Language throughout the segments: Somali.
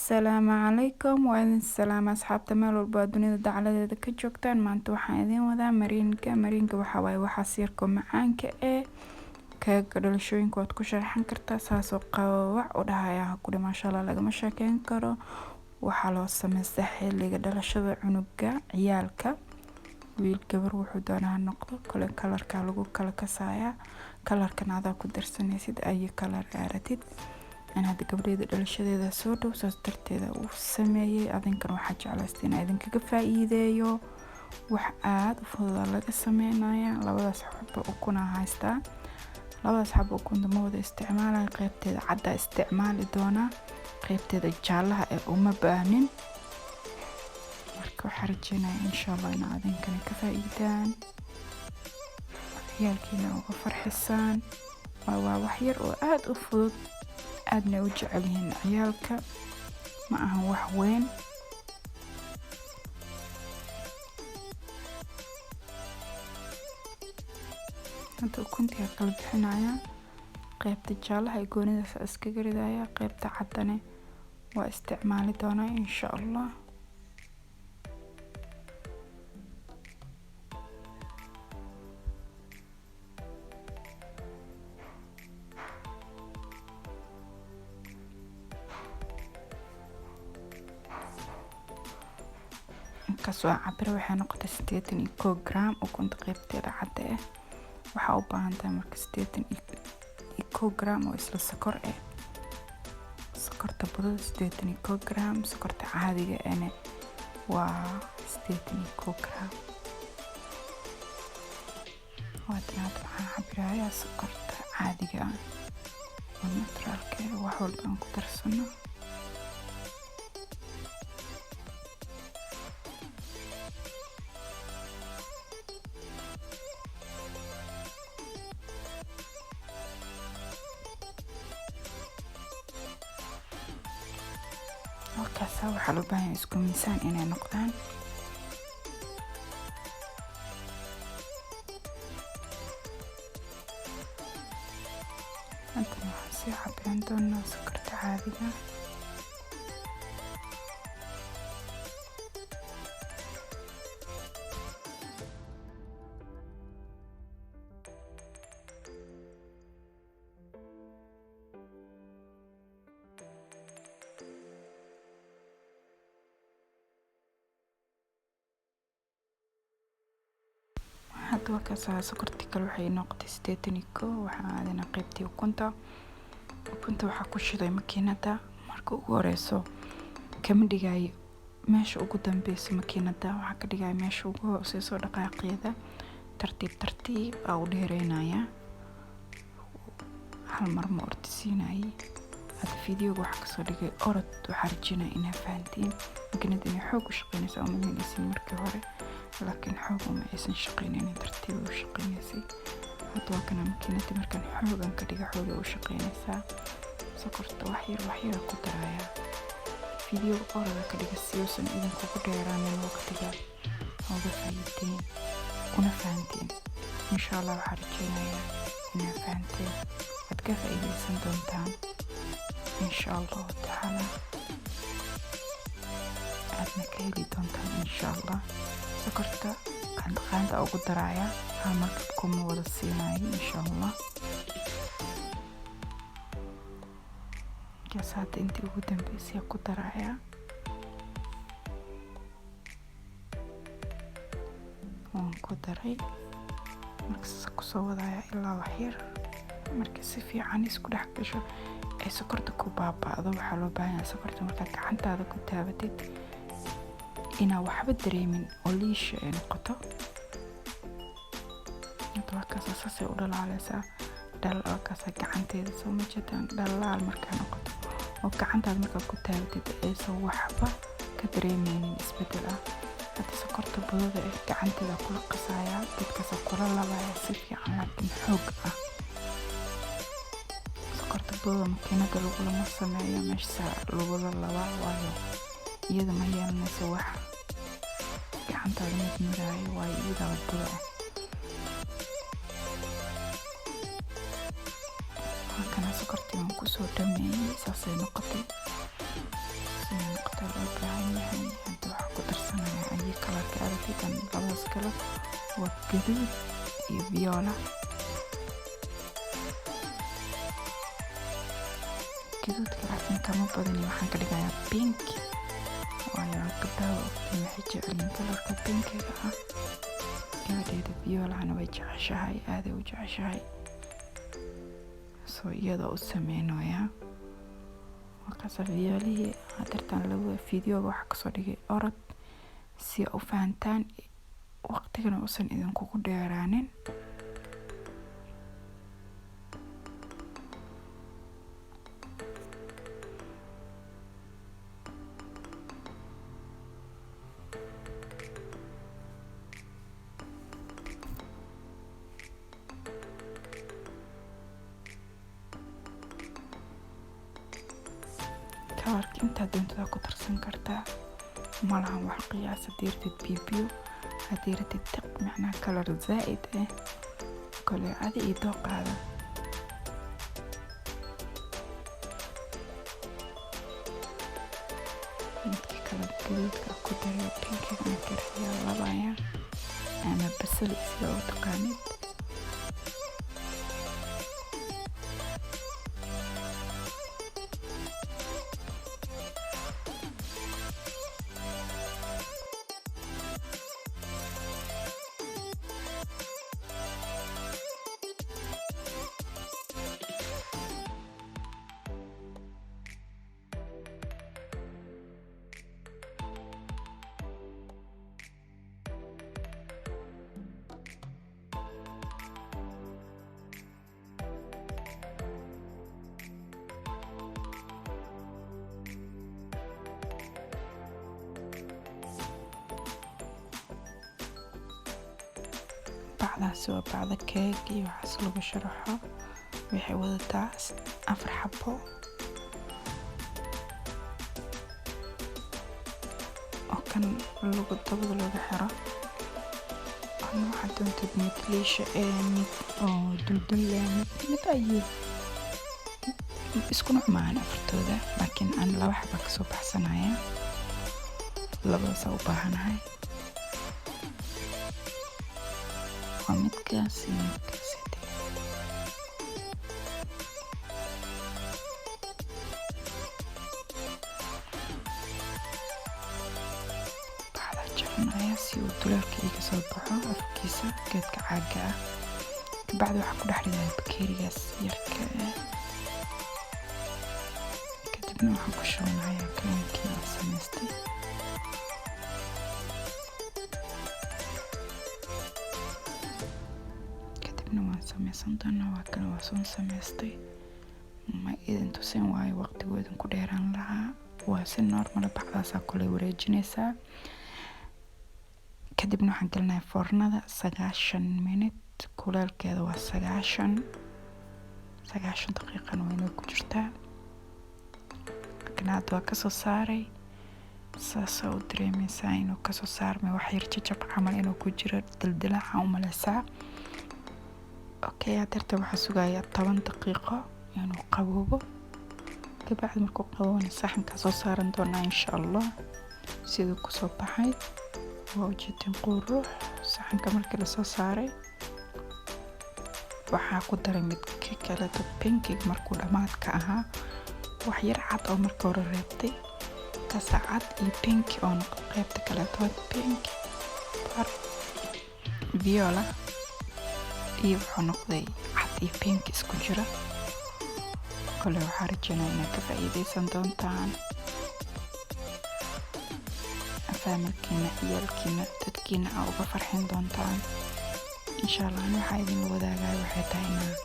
السلام عليكم وإذن السلام أصحاب تمال والبادوني دعالة ذا كجوكتان ما انتو حايدين وذا مرينجا وحواي وحاسيركم معانك كقدلشوين كواد كشرحان كرتا ساسو قواع ودهايا كودي ما شاء الله لغا مشاكين كرو وحالو سمسحي اللي قدلشو عنوغا عيالك wiil gabar wuxuu doonayaa noqdo kale kalarka lagu kala kasaaya kalarkan aad ku darsanaysid ay kalar aaratid أنا قبل هذا الشيء هذا صوت وصدرت هذا وسمية أذن كانوا حاجة على استنا أذن كفايدة وحقات وفضل لك السمينا يا لو أصحاب أكون هايستا لو أصحاب أكون مود استعمال قيبت هذا عدا استعمال دونا قيبت هذا جالها أم بانين مركو حرجنا إن شاء الله إن أذن كان كفايدان يالكينا وغفر حسان وحير وآد أفضل aadna u jecelyihiin ciyaalka ma aha wax weyn hadda ukuntiga kala bixinaya qaybta jaalaha ee goonidaas iskaga ridaya qaybta cadane waa isticmaali doonaa insha Allah كسوة عبر waxay noqotay 81 gram oo kunta qaybteeda cad ah waxa u baahan tahay marka 81 gram oo isla sokor ah sokorta budada 81 gram sokorta caadiga ah waa 81 gram waana waxaan cabirayaa sokorta caadiga ah oo naturalka wax walba aan ku darsano وكاسا وحلو باين اسكو ميسان إنا نقدان أنت نحسي حبين دونا سكرت عادية hadda kaasa sokorti kale waxay noqotay 81 waxaan aadana qaybtii ukunta waxa ku shiday makiinada marka ugu horeyso kama dhigay meesha ugu dambeysay makiinada waxa ka dhigay meesha ugu hooseyso dhaqaaqeeda tartiib oo dheereynaya hal mar ma ortisiinay hada fiidiyoga waxa ka soo dhigay orod waxa rajinaa inaa fahantiin makiinada inay xoog u shaqeynayso ama inaysan markii hore لكن حوغو ما يسن شقينين ترتيب وشقينيسي هدوا كنا مكينتي مركان حوغان كديغا حوغو وشقينيسا سكرت وحير كدرايا فيديو قورة كديغا سيوسن إذن كوكو ديران من وقتها هوغا فايدين كنا فانتين إن شاء الله وحارجينا يا إنا فانتين أدقا فايديسن دونتان إن شاء الله تعالى أدنا كيلي دونتان إن شاء الله سكرتا قاند ugu daraya markabku ma wada siinay insha Allah jasaad intii ugu dambeysay ku daraya oo ku daray markaas ku soo wadaya ilaa wax yar marka si fiican isku dhex gasho ay sokorta ku baabado waxa loo baahan yahay sokorta marka gacantaada ku taabatid ina waxba dareemin oo liisha ay noqoto inta kaasa saasay u dhalaalaysaa dhalaalkaasa gacanteeda soo ma jeedaan dhalaal markaa noqoto oo gacantaada markaa ku taabatid aysan waxba ka dareemaynin isbedel ah hadda sokorta budada ee gacanteeda kula qasaya dadkaasa kula labaya si fiican laakiin xoog ah sokorta budada makiinada lagulama sameeyo meesha lagula labaa waayo iyada ma yeelanayso wax gacantaada mid miraayo waayo iyada buda halkana sokortii waan kusoo dhameeyey saasay noqotay yahay. Hadda waxaan ku darsanayaa ay kalarka aragtidan labadaas kale waa gaduud iyo viola. gaduudka laakiin kama badan waxaan ka dhigayaa pink waayo gabdhaha waxay jecel yihiin kalarka pinkiga ah. gabadheeda violahana way jeceshahay, aad u jeceshahay, soo iyadoo u sameynayaa markaas violihii hadartan lagu fiidiyooga waxa kasoo dhigay orod si u fahantaan waqtigana uusan idinkugu dheeraanin. kalarka intaa doontada ku darsan kartaa, malahan wax qiyaas haddii rabtid bibiyo, haddii rabtid tiq macnaa kalar zaa'id ah kale adi iyo dooqaada. midka kale gaduudka ku daray pinkiga karxiya labaya ama basal sida u taqaanid. bacdaas waa bacda keeg iyo waxaas lagu sharaxo. waxay wadataa 4 xabo oo kan lagu dabada lagu xiro. ama waxaad doontid mid liisha mid oo duldul mid ayuu isku nucmaan afartooda, laakiin aan 2 xabo ka soo baxsanaya, labadaas u baahanahay. midkaas iyo midkaas bacda jarnaya si uu duleelka iga soo baxo afkiisa geedka caaga ah. kabacdi waxaa ku dhex ridaa bakeerigaas yarka kadibna waxaan ku shubanayaa kareemkii aan samaystay. waan sameysan doonaa, waa kan waa soo samaystay. ma idin tusin waayo waqtigoodan ku dheeraan lahaa. waa si normal bacdaasaa kule wareejinaysaa. kadibna waxaan gelinayaa foornada 90 minute, kuleelkeeda waa 90 daqiiqana waa inay ku jirtaa. ganaad waa kasoo saaray, saasoo u dareemaysaa inuu kasoo saarmay wax yar jajab camal inuu ku jiro dildilaaca u maleysaa. hadeerta waxaa sugayaa 10 daqiiqo inuu qaboobo. kabacdi markuu qaboobana saxanka soo saaran doonaa insha Allah. siduu kusoo baxay waa ujeedin qurux. saxanka markii la soo saaray waxaa ku daray mid kale pinkiga markuu dhamaadka ahaa, wax yar cad oo marka hore reebtay, kaasa cad iyo pinki oo noqdo qaybta kale pinki bar viola iyo wuxuu noqday cad iyo pink isku jira. kale waxaa rajaynaa inaad ka faa'iidaysan doontaan. familkiina, ciyaalkiina, dadkiina aa uga farxin doontaan insha Allah. waxaa idin wadaagaya waxay tahay inaad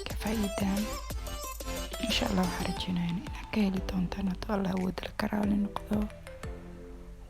ka faa'iidaan insha Allah. waxaa rajaynaa inaad ka heli doontaan hadduu Allah awoodda ka raali noqdo.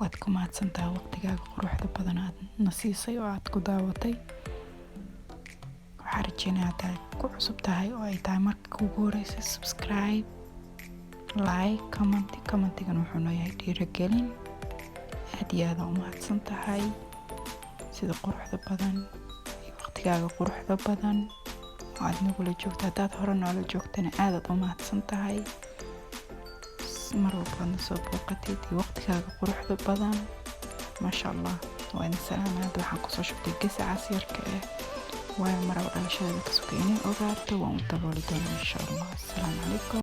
waad ku mahadsantahay waqtigaaga quruxda badan aad na siisay oo aad ku daawatay. waxaa rajaynaa haddaad ku cusub tahay oo ay tahay marka kugu horeysa subscribe, like, commentigan wuxuu noo yahay dhiirigelin. aad iyo aad u mahadsan tahay sida quruxda badan iyo waqtigaaga quruxda badan oo aad nagula joogta. haddaad hore noola joogtana aadaad u mahadsan tahay. مرة بقنا سو بوقتي دي وقت كاغا قروحدا بدن ما شاء الله وين السلام هذا waxaan kusoo shubtay gasac yarka waa maraba dhalashada ka sugayna ogaato waan u dabooli doonaa insha Allah. Assalaamu calaykum.